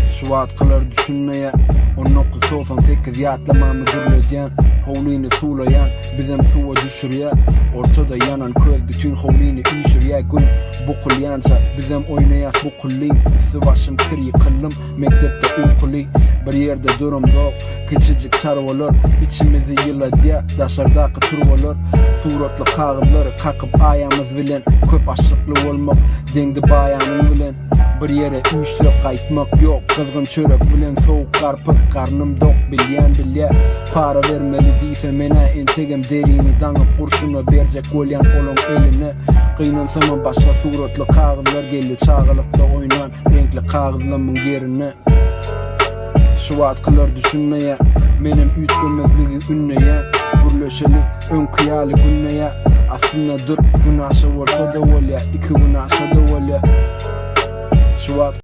Şuat kılar düşünmeye 1998 yatlamamı gürlediyen Hovlini tuğlayan bizem suva düşürüye Ortada yanan köz bütün hovlini üşürüye Gül bukulyanca bizem oynayak bu kullin Üstü başım kir yıkılım mektepte ukuli Bir yerde durum yok küçücük çarvalar İçimizi yıladıya daşardaki turvalar Suratlı kağıtları kakıp ayamız bilen Köp aşıklı olmak dendi bayanın bilen Bir yere üşürüp kaytmak yok Kızgın çörek bilen soğuk karpık Karnım dok bilyen bilye Para vermeli deyse mena entegem derini Danıp kurşuna bercek olyan olon eline Kıynansama başka suratlı kağıtlar Geldi çağılıkta oynan renkli kağıtlamın yerine Şuat kılar düşünmeye Menem ütgömezligi ünneyen Gürleşeli ön kıyali günneye Aslında dur günaşa olsa da olya İki günaşa da olya Şuat